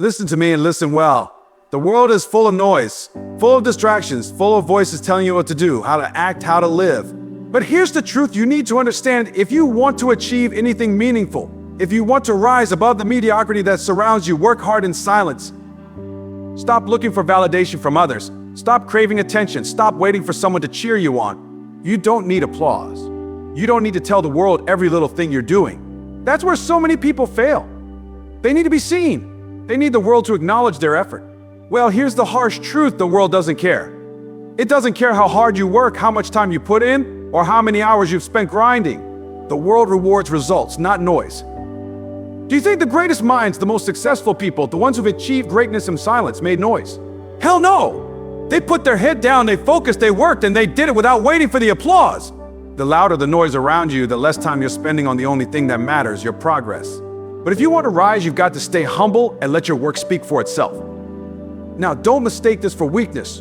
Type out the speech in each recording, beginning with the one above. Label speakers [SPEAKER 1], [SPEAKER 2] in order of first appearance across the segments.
[SPEAKER 1] Listen to me and listen well. The world is full of noise, full of distractions, full of voices telling you what to do, how to act, how to live. But here's the truth you need to understand. If you want to achieve anything meaningful, if you want to rise above the mediocrity that surrounds you, work hard in silence. Stop looking for validation from others. Stop craving attention. Stop waiting for someone to cheer you on. You don't need applause. You don't need to tell the world every little thing you're doing. That's where so many people fail. They need to be seen. They need the world to acknowledge their effort. Well, here's the harsh truth: the world doesn't care. It doesn't care how hard you work, how much time you put in, or how many hours you've spent grinding. The world rewards results, not noise. Do you think the greatest minds, the most successful people, the ones who've achieved greatness in silence, made noise? Hell no! They put their head down, they focused, they worked, and they did it without waiting for the applause. The louder the noise around you, the less time you're spending on the only thing that matters, your progress. But if you want to rise, you've got to stay humble and let your work speak for itself. Now, don't mistake this for weakness.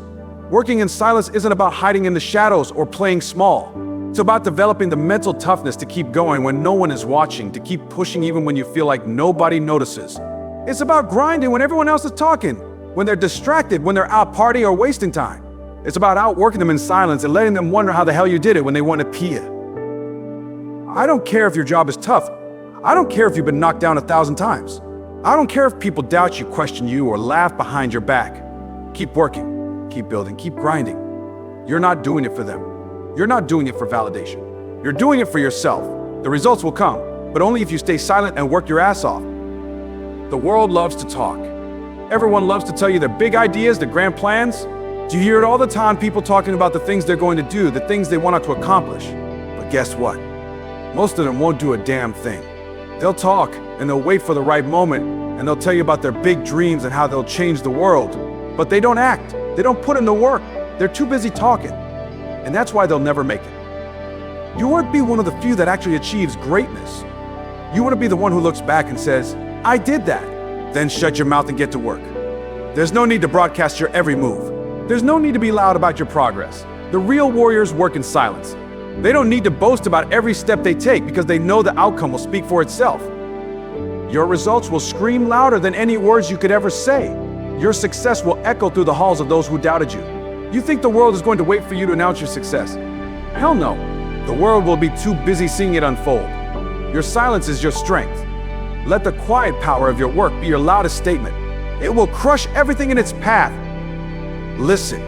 [SPEAKER 1] Working in silence isn't about hiding in the shadows or playing small. It's about developing the mental toughness to keep going when no one is watching, to keep pushing even when you feel like nobody notices. It's about grinding when everyone else is talking, when they're distracted, when they're out partying or wasting time. It's about outworking them in silence and letting them wonder how the hell you did it when they want to pee you. I don't care if your job is tough. I don't care if you've been knocked down 1,000 times. I don't care if people doubt you, question you, or laugh behind your back. Keep working, keep building, keep grinding. You're not doing it for them. You're not doing it for validation. You're doing it for yourself. The results will come, but only if you stay silent and work your ass off. The world loves to talk. Everyone loves to tell you their big ideas, their grand plans. Do you hear it all the time, people talking about the things they're going to do, the things they want to accomplish? But guess what? Most of them won't do a damn thing. They'll talk, and they'll wait for the right moment, and they'll tell you about their big dreams and how they'll change the world. But they don't act. They don't put in the work. They're too busy talking. And that's why they'll never make it. You want to be one of the few that actually achieves greatness. You want to be the one who looks back and says, I did that. Then shut your mouth and get to work. There's no need to broadcast your every move. There's no need to be loud about your progress. The real warriors work in silence. They don't need to boast about every step they take because they know the outcome will speak for itself. Your results will scream louder than any words you could ever say. Your success will echo through the halls of those who doubted you. You think the world is going to wait for you to announce your success? Hell no. The world will be too busy seeing it unfold. Your silence is your strength. Let the quiet power of your work be your loudest statement. It will crush everything in its path. Listen,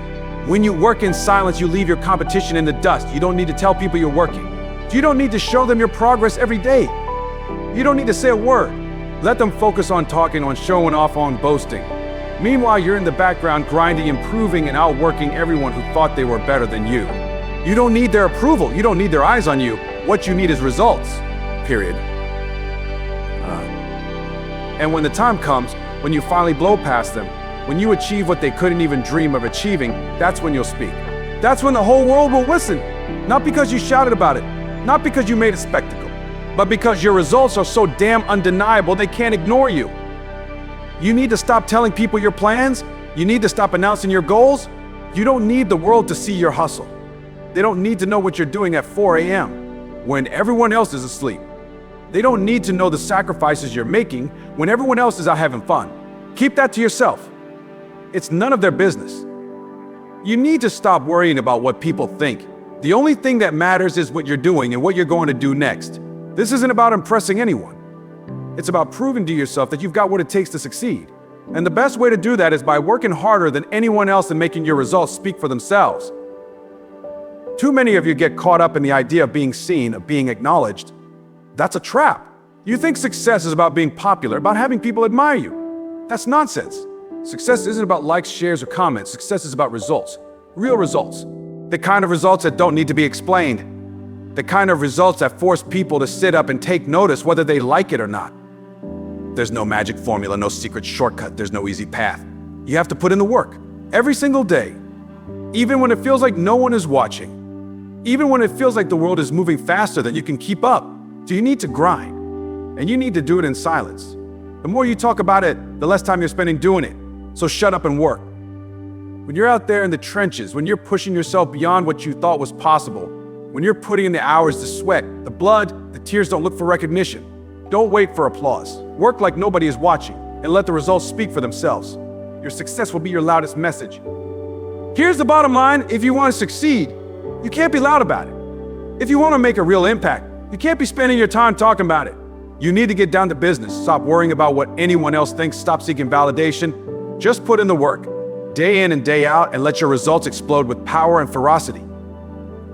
[SPEAKER 1] when you work in silence, you leave your competition in the dust. You don't need to tell people you're working. You don't need to show them your progress every day. You don't need to say a word. Let them focus on talking, on showing off, on boasting. Meanwhile, you're in the background grinding, improving, and outworking everyone who thought they were better than you. You don't need their approval. You don't need their eyes on you. What you need is results. Period. And when the time comes, when you finally blow past them, when you achieve what they couldn't even dream of achieving, that's when you'll speak. That's when the whole world will listen. Not because you shouted about it, not because you made a spectacle, but because your results are so damn undeniable they can't ignore you. You need to stop telling people your plans. You need to stop announcing your goals. You don't need the world to see your hustle. They don't need to know what you're doing at 4 a.m. when everyone else is asleep. They don't need to know the sacrifices you're making when everyone else is out having fun. Keep that to yourself. It's none of their business. You need to stop worrying about what people think. The only thing that matters is what you're doing and what you're going to do next. This isn't about impressing anyone. It's about proving to yourself that you've got what it takes to succeed. And the best way to do that is by working harder than anyone else and making your results speak for themselves. Too many of you get caught up in the idea of being seen, of being acknowledged. That's a trap. You think success is about being popular, about having people admire you. That's nonsense. Success isn't about likes, shares, or comments. Success is about results. Real results. The kind of results that don't need to be explained. The kind of results that force people to sit up and take notice whether they like it or not. There's no magic formula, no secret shortcut, there's no easy path. You have to put in the work every single day, even when it feels like no one is watching, even when it feels like the world is moving faster than you can keep up. So you need to grind, and you need to do it in silence. The more you talk about it, the less time you're spending doing it. So shut up and work. When you're out there in the trenches, when you're pushing yourself beyond what you thought was possible, when you're putting in the hours, the sweat, the blood, the tears don't look for recognition. Don't wait for applause. Work like nobody is watching. and let the results speak for themselves. Your success will be your loudest message. Here's the bottom line: if you want to succeed, you can't be loud about it. If you want to make a real impact, you can't be spending your time talking about it. You need to get down to business. Stop worrying about what anyone else thinks. Stop seeking validation. Just put in the work, day in and day out, and let your results explode with power and ferocity.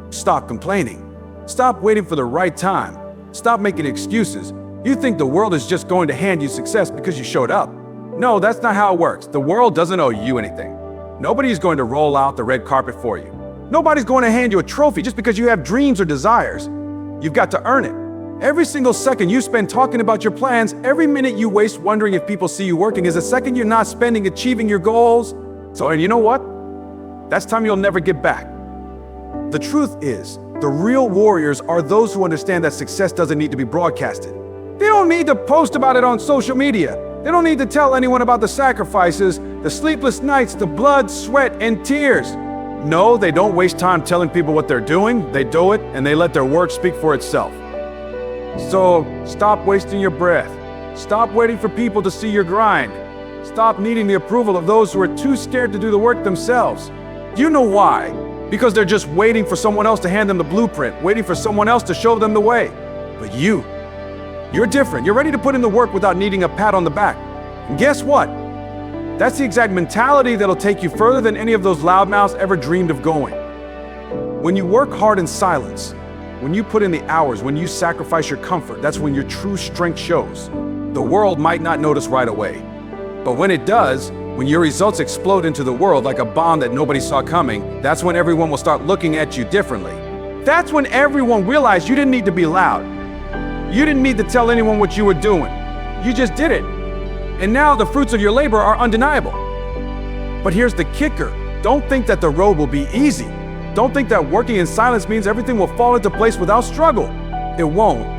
[SPEAKER 1] Stop complaining. Stop waiting for the right time. Stop making excuses. You think the world is just going to hand you success because you showed up. No, that's not how it works. The world doesn't owe you anything. Nobody's going to roll out the red carpet for you. Nobody's going to hand you a trophy just because you have dreams or desires. You've got to earn it. Every single second you spend talking about your plans, every minute you waste wondering if people see you working, is a second you're not spending achieving your goals. So, and you know what? That's time you'll never get back. The truth is, the real warriors are those who understand that success doesn't need to be broadcasted. They don't need to post about it on social media. They don't need to tell anyone about the sacrifices, the sleepless nights, the blood, sweat, and tears. No, they don't waste time telling people what they're doing. They do it, and they let their work speak for itself. So, stop wasting your breath. Stop waiting for people to see your grind. Stop needing the approval of those who are too scared to do the work themselves. You know why? Because they're just waiting for someone else to hand them the blueprint, waiting for someone else to show them the way. But you're different. You're ready to put in the work without needing a pat on the back. And guess what? That's the exact mentality that'll take you further than any of those loudmouths ever dreamed of going. When you work hard in silence, when you put in the hours, when you sacrifice your comfort, that's when your true strength shows. The world might not notice right away. But when it does, when your results explode into the world like a bomb that nobody saw coming, that's when everyone will start looking at you differently. That's when everyone realized you didn't need to be loud. You didn't need to tell anyone what you were doing. You just did it. And now the fruits of your labor are undeniable. But here's the kicker. Don't think that the road will be easy. Don't think that working in silence means everything will fall into place without struggle. It won't.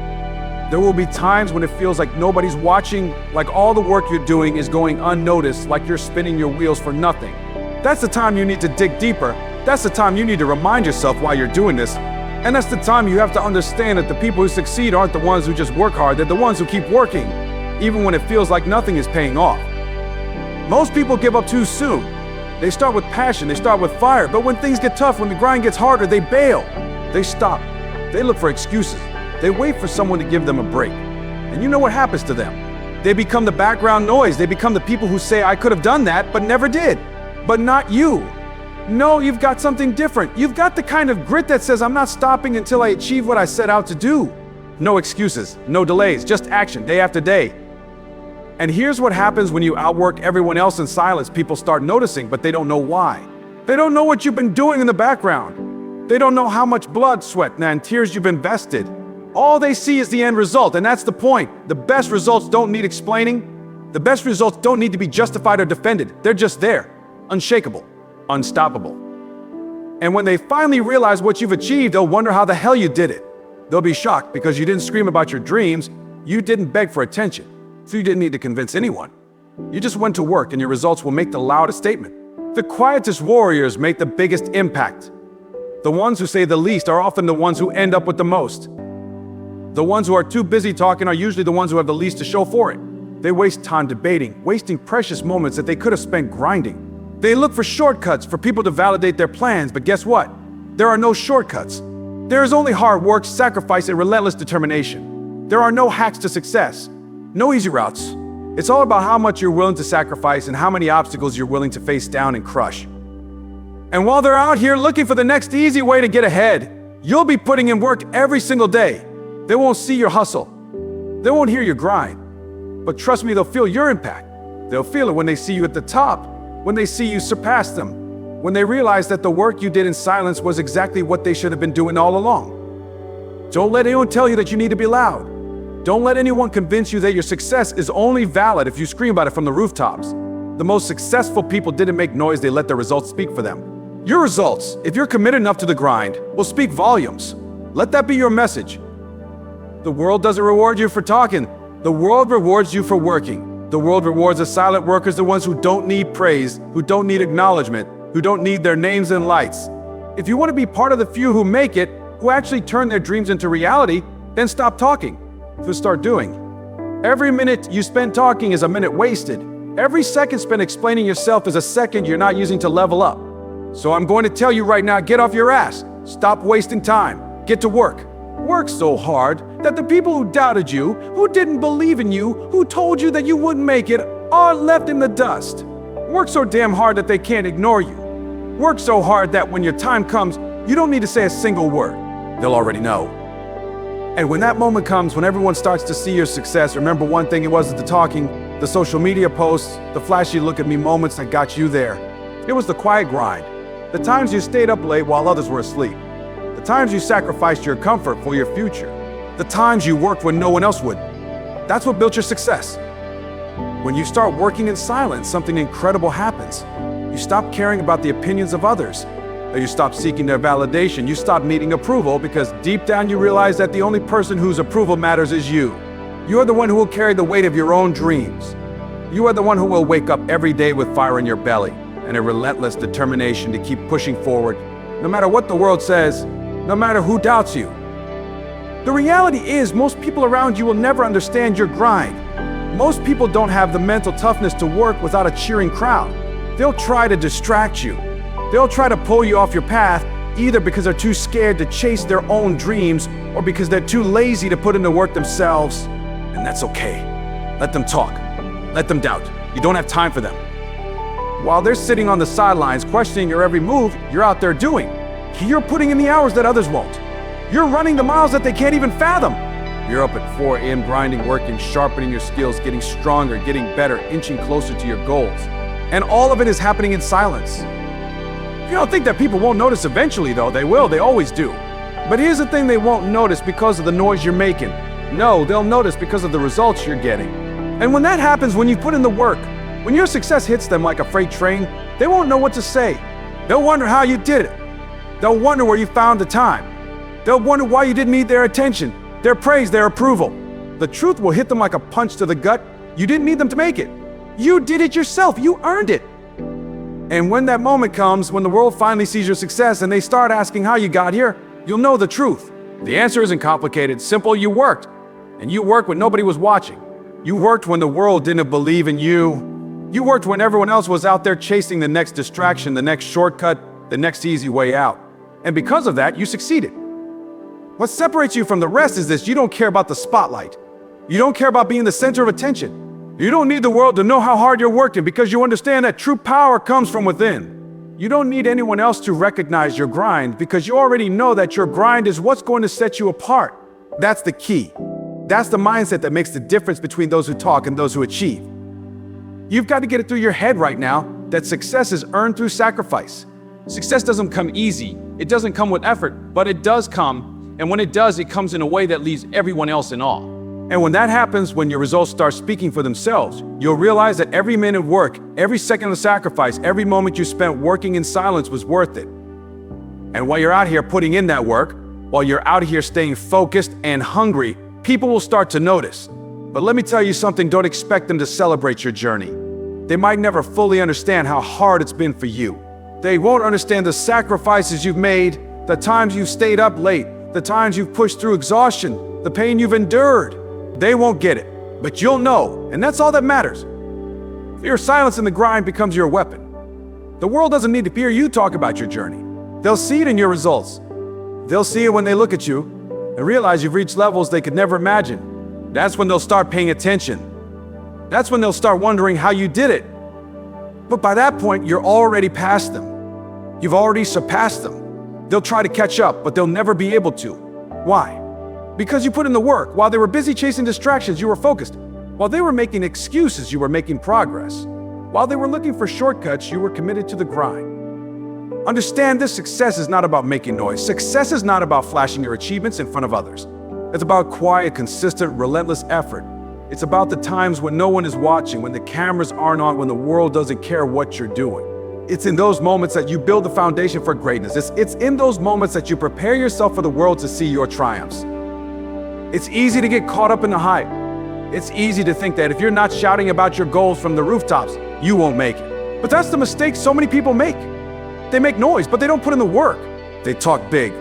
[SPEAKER 1] There will be times when it feels like nobody's watching, like all the work you're doing is going unnoticed, like you're spinning your wheels for nothing. That's the time you need to dig deeper. That's the time you need to remind yourself why you're doing this. And that's the time you have to understand that the people who succeed aren't the ones who just work hard, they're the ones who keep working, even when it feels like nothing is paying off. Most people give up too soon. They start with passion, they start with fire, but when things get tough, when the grind gets harder, they bail. They stop. They look for excuses. They wait for someone to give them a break. And you know what happens to them? They become the background noise. They become the people who say, I could have done that, but never did. But not you. No, you've got something different. You've got the kind of grit that says, I'm not stopping until I achieve what I set out to do. No excuses, no delays, just action day after day. And here's what happens when you outwork everyone else in silence. People start noticing, but they don't know why. They don't know what you've been doing in the background. They don't know how much blood, sweat, and tears you've invested. All they see is the end result, and that's the point. The best results don't need explaining. The best results don't need to be justified or defended. They're just there, unshakable, unstoppable. And when they finally realize what you've achieved, they'll wonder how the hell you did it. They'll be shocked because you didn't scream about your dreams. You didn't beg for attention. So you didn't need to convince anyone. You just went to work, and your results will make the loudest statement. The quietest warriors make the biggest impact. The ones who say the least are often the ones who end up with the most. The ones who are too busy talking are usually the ones who have the least to show for it. They waste time debating, wasting precious moments that they could have spent grinding. They look for shortcuts for people to validate their plans, but guess what? There are no shortcuts. There is only hard work, sacrifice, and relentless determination. There are no hacks to success, no easy routes. It's all about how much you're willing to sacrifice and how many obstacles you're willing to face down and crush. And while they're out here looking for the next easy way to get ahead, you'll be putting in work every single day. They won't see your hustle. They won't hear your grind. But trust me, they'll feel your impact. They'll feel it when they see you at the top, when they see you surpass them, when they realize that the work you did in silence was exactly what they should have been doing all along. Don't let anyone tell you that you need to be loud. Don't let anyone convince you that your success is only valid if you scream about it from the rooftops. The most successful people didn't make noise, they let their results speak for them. Your results, if you're committed enough to the grind, will speak volumes. Let that be your message. The world doesn't reward you for talking. The world rewards you for working. The world rewards the silent workers, the ones who don't need praise, who don't need acknowledgement, who don't need their names and lights. If you want to be part of the few who make it, who actually turn their dreams into reality, then stop talking. To start doing. Every minute you spend talking is a minute wasted. Every second spent explaining yourself is a second you're not using to level up. So I'm going to tell you right now, get off your ass. Stop wasting time. Get to work. Work so hard that the people who doubted you, who didn't believe in you, who told you that you wouldn't make it, are left in the dust. Work so damn hard that they can't ignore you. Work so hard that when your time comes, you don't need to say a single word. They'll already know. And when that moment comes, when everyone starts to see your success, remember one thing, it wasn't the talking, the social media posts, the flashy look-at-me moments that got you there. It was the quiet grind. The times you stayed up late while others were asleep. The times you sacrificed your comfort for your future. The times you worked when no one else would. That's what built your success. When you start working in silence, something incredible happens. You stop caring about the opinions of others. You stop seeking their validation. You stop needing approval because deep down you realize that the only person whose approval matters is you. You are the one who will carry the weight of your own dreams. You are the one who will wake up every day with fire in your belly and a relentless determination to keep pushing forward, no matter what the world says, no matter who doubts you. The reality is most people around you will never understand your grind. Most people don't have the mental toughness to work without a cheering crowd. They'll try to distract you. They'll try to pull you off your path, either because they're too scared to chase their own dreams or because they're too lazy to put in the work themselves. And that's okay. Let them talk. Let them doubt. You don't have time for them. While they're sitting on the sidelines questioning your every move, you're out there doing. You're putting in the hours that others won't. You're running the miles that they can't even fathom. You're up at 4 a.m. grinding, working, sharpening your skills, getting stronger, getting better, inching closer to your goals. And all of it is happening in silence. You don't think that people won't notice eventually, though. They will, they always do. But here's the thing, they won't notice because of the noise you're making. No, they'll notice because of the results you're getting. And when that happens, when you put in the work, when your success hits them like a freight train, they won't know what to say. They'll wonder how you did it. They'll wonder where you found the time. They'll wonder why you didn't need their attention, their praise, their approval. The truth will hit them like a punch to the gut. You didn't need them to make it. You did it yourself. You earned it. And when that moment comes, when the world finally sees your success and they start asking how you got here, you'll know the truth. The answer isn't complicated, simple. You worked. And you worked when nobody was watching. You worked when the world didn't believe in you. You worked when everyone else was out there chasing the next distraction, the next shortcut, the next easy way out. And because of that, you succeeded. What separates you from the rest is this: you don't care about the spotlight. You don't care about being the center of attention. You don't need the world to know how hard you're working because you understand that true power comes from within. You don't need anyone else to recognize your grind because you already know that your grind is what's going to set you apart. That's the key. That's the mindset that makes the difference between those who talk and those who achieve. You've got to get it through your head right now that success is earned through sacrifice. Success doesn't come easy. It doesn't come with effort, but it does come. And when it does, it comes in a way that leaves everyone else in awe. And when that happens, when your results start speaking for themselves, you'll realize that every minute of work, every second of sacrifice, every moment you spent working in silence was worth it. And while you're out here putting in that work, while you're out here staying focused and hungry, people will start to notice. But let me tell you something, don't expect them to celebrate your journey. They might never fully understand how hard it's been for you. They won't understand the sacrifices you've made, the times you've stayed up late, the times you've pushed through exhaustion, the pain you've endured. They won't get it, but you'll know, and that's all that matters. Your silence in the grind becomes your weapon. The world doesn't need to hear you talk about your journey. They'll see it in your results. They'll see it when they look at you and realize you've reached levels they could never imagine. That's when they'll start paying attention. That's when they'll start wondering how you did it. But by that point, you're already past them. You've already surpassed them. They'll try to catch up, but they'll never be able to. Why? Because you put in the work. While they were busy chasing distractions, you were focused. While they were making excuses, you were making progress. While they were looking for shortcuts, you were committed to the grind. Understand this: success is not about making noise. Success is not about flashing your achievements in front of others. It's about quiet, consistent, relentless effort. It's about the times when no one is watching, when the cameras aren't on, when the world doesn't care what you're doing. It's in those moments that you build the foundation for greatness. It's in those moments that you prepare yourself for the world to see your triumphs. It's easy to get caught up in the hype. It's easy to think that if you're not shouting about your goals from the rooftops, you won't make it. But that's the mistake so many people make. They make noise, but they don't put in the work. They talk big,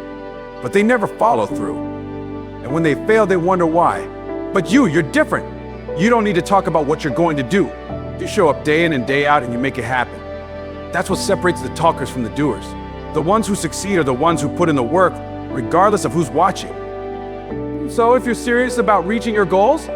[SPEAKER 1] but they never follow through. And when they fail, they wonder why. But you're different. You don't need to talk about what you're going to do. You show up day in and day out and you make it happen. That's what separates the talkers from the doers. The ones who succeed are the ones who put in the work, regardless of who's watching. So if you're serious about reaching your goals,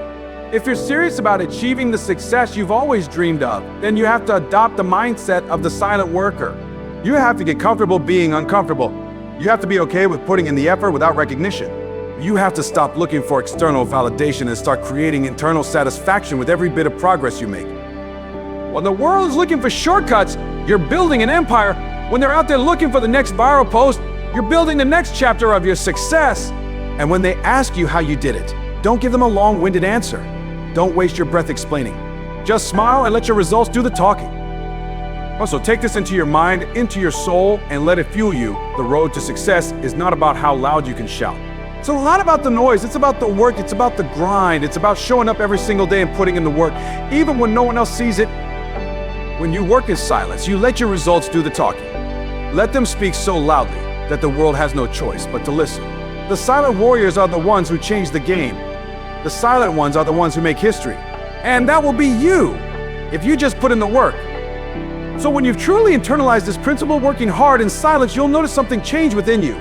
[SPEAKER 1] if you're serious about achieving the success you've always dreamed of, then you have to adopt the mindset of the silent worker. You have to get comfortable being uncomfortable. You have to be okay with putting in the effort without recognition. You have to stop looking for external validation and start creating internal satisfaction with every bit of progress you make. When the world is looking for shortcuts, you're building an empire. When they're out there looking for the next viral post, you're building the next chapter of your success. And when they ask you how you did it, don't give them a long-winded answer. Don't waste your breath explaining. Just smile and let your results do the talking. Also, take this into your mind, into your soul, and let it fuel you. The road to success is not about how loud you can shout. It's a lot about the noise. It's about the work. It's about the grind. It's about showing up every single day and putting in the work, even when no one else sees it. When you work in silence, you let your results do the talking. Let them speak so loudly that the world has no choice but to listen. The silent warriors are the ones who change the game. The silent ones are the ones who make history. And that will be you, if you just put in the work. So when you've truly internalized this principle, working hard in silence, you'll notice something change within you.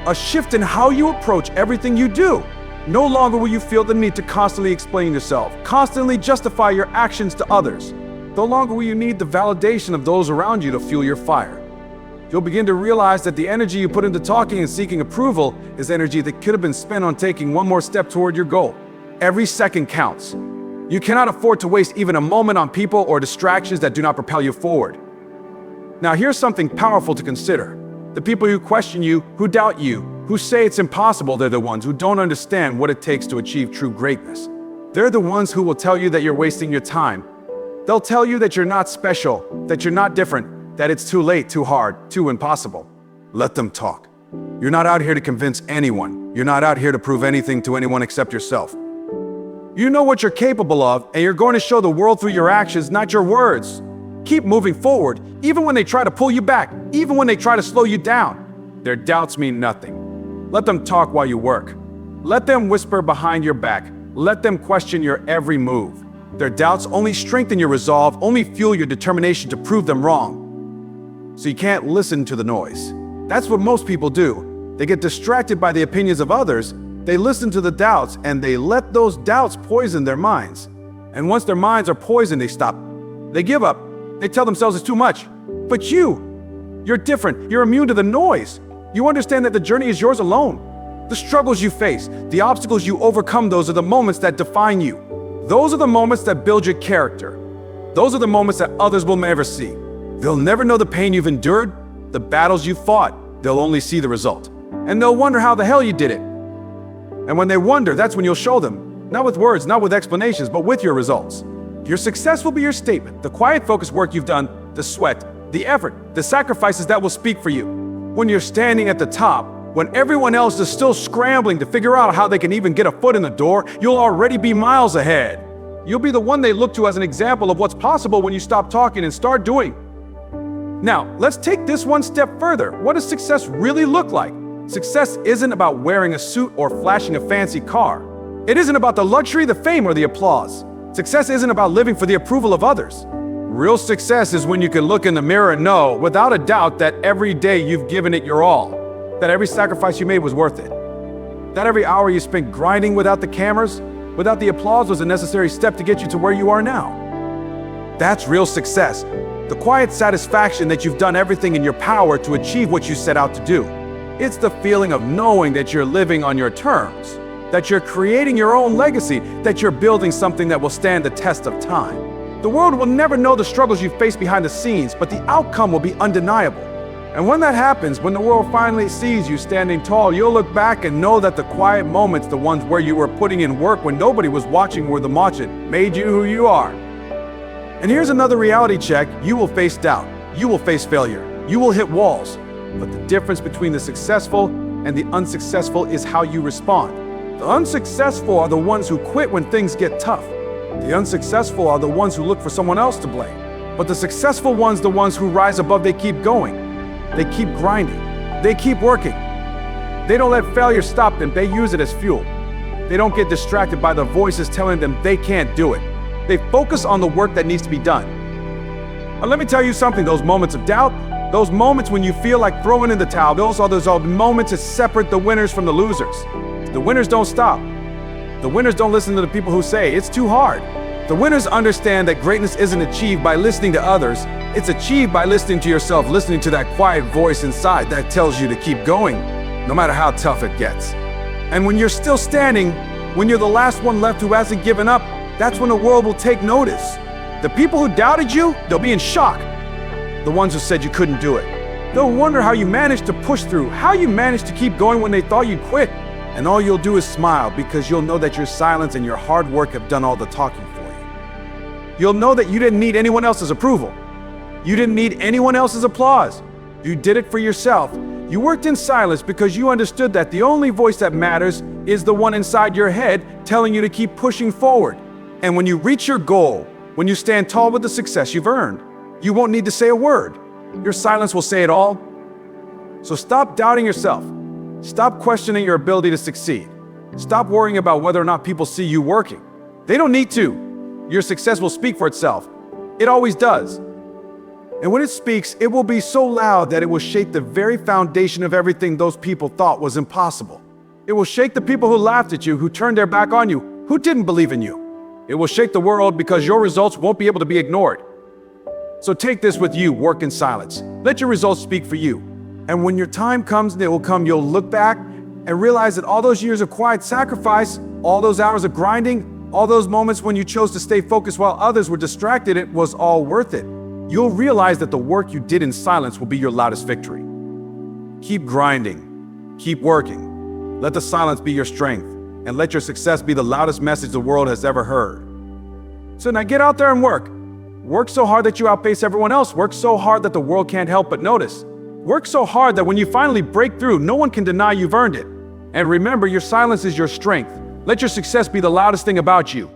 [SPEAKER 1] A shift in how you approach everything you do. No longer will you feel the need to constantly explain yourself, constantly justify your actions to others. No longer will you need the validation of those around you to fuel your fire. You'll begin to realize that the energy you put into talking and seeking approval is energy that could have been spent on taking one more step toward your goal. Every second counts. You cannot afford to waste even a moment on people or distractions that do not propel you forward. Now here's something powerful to consider. The people who question you, who doubt you, who say it's impossible, they're the ones who don't understand what it takes to achieve true greatness. They're the ones who will tell you that you're wasting your time. They'll tell you that you're not special, that you're not different, that it's too late, too hard, too impossible. Let them talk. You're not out here to convince anyone. You're not out here to prove anything to anyone except yourself. You know what you're capable of, and you're going to show the world through your actions, not your words. Keep moving forward, even when they try to pull you back, even when they try to slow you down. Their doubts mean nothing. Let them talk while you work. Let them whisper behind your back. Let them question your every move. Their doubts only strengthen your resolve, only fuel your determination to prove them wrong. So you can't listen to the noise. That's what most people do. They get distracted by the opinions of others. They listen to the doubts, and they let those doubts poison their minds. And once their minds are poisoned, they stop. They give up. They tell themselves it's too much. But you're different. You're immune to the noise. You understand that the journey is yours alone. The struggles you face, the obstacles you overcome, those are the moments that define you. Those are the moments that build your character. Those are the moments that others will never see. They'll never know the pain you've endured, the battles you fought. They'll only see the result. And they'll wonder how the hell you did it. And when they wonder, that's when you'll show them. Not with words, not with explanations, but with your results. Your success will be your statement, the quiet, focused work you've done, the sweat, the effort, the sacrifices that will speak for you. When you're standing at the top, when everyone else is still scrambling to figure out how they can even get a foot in the door, you'll already be miles ahead. You'll be the one they look to as an example of what's possible when you stop talking and start doing. Now, let's take this one step further. What does success really look like? Success isn't about wearing a suit or flashing a fancy car. It isn't about the luxury, the fame, or the applause. Success isn't about living for the approval of others. Real success is when you can look in the mirror and know, without a doubt, that every day you've given it your all, that every sacrifice you made was worth it, that every hour you spent grinding without the cameras, without the applause, was a necessary step to get you to where you are now. That's real success, the quiet satisfaction that you've done everything in your power to achieve what you set out to do. It's the feeling of knowing that you're living on your terms, that you're creating your own legacy, that you're building something that will stand the test of time. The world will never know the struggles you face behind the scenes, but the outcome will be undeniable. And when that happens, when the world finally sees you standing tall, you'll look back and know that the quiet moments, the ones where you were putting in work when nobody was watching, were the margin, made you who you are. And here's another reality check. You will face doubt. You will face failure. You will hit walls. But the difference between the successful and the unsuccessful is how you respond. The unsuccessful are the ones who quit when things get tough. The unsuccessful are the ones who look for someone else to blame. But the successful ones, the ones who rise above, they keep going. They keep grinding. They keep working. They don't let failure stop them. They use it as fuel. They don't get distracted by the voices telling them they can't do it. They focus on the work that needs to be done. And let me tell you something, those moments of doubt, those moments when you feel like throwing in the towel, those are the moments that separate the winners from the losers. The winners don't stop. The winners don't listen to the people who say it's too hard. The winners understand that greatness isn't achieved by listening to others. It's achieved by listening to yourself, listening to that quiet voice inside that tells you to keep going, no matter how tough it gets. And when you're still standing, when you're the last one left who hasn't given up, that's when the world will take notice. The people who doubted you, they'll be in shock. The ones who said you couldn't do it, they'll wonder how you managed to push through, how you managed to keep going when they thought you'd quit. And all you'll do is smile because you'll know that your silence and your hard work have done all the talking for you. You'll know that you didn't need anyone else's approval. You didn't need anyone else's applause. You did it for yourself. You worked in silence because you understood that the only voice that matters is the one inside your head telling you to keep pushing forward. And when you reach your goal, when you stand tall with the success you've earned, you won't need to say a word. Your silence will say it all. So stop doubting yourself. Stop questioning your ability to succeed. Stop worrying about whether or not people see you working. They don't need to. Your success will speak for itself. It always does. And when it speaks, it will be so loud that it will shake the very foundation of everything those people thought was impossible. It will shake the people who laughed at you, who turned their back on you, who didn't believe in you. It will shake the world because your results won't be able to be ignored. So take this with you, work in silence. Let your results speak for you. And when your time comes, and it will come, you'll look back and realize that all those years of quiet sacrifice, all those hours of grinding, all those moments when you chose to stay focused while others were distracted, it was all worth it. You'll realize that the work you did in silence will be your loudest victory. Keep grinding, keep working. Let the silence be your strength, and let your success be the loudest message the world has ever heard. So now get out there and work. Work so hard that you outpace everyone else. Work so hard that the world can't help but notice. Work so hard that when you finally break through, no one can deny you've earned it. And remember, your silence is your strength. Let your success be the loudest thing about you.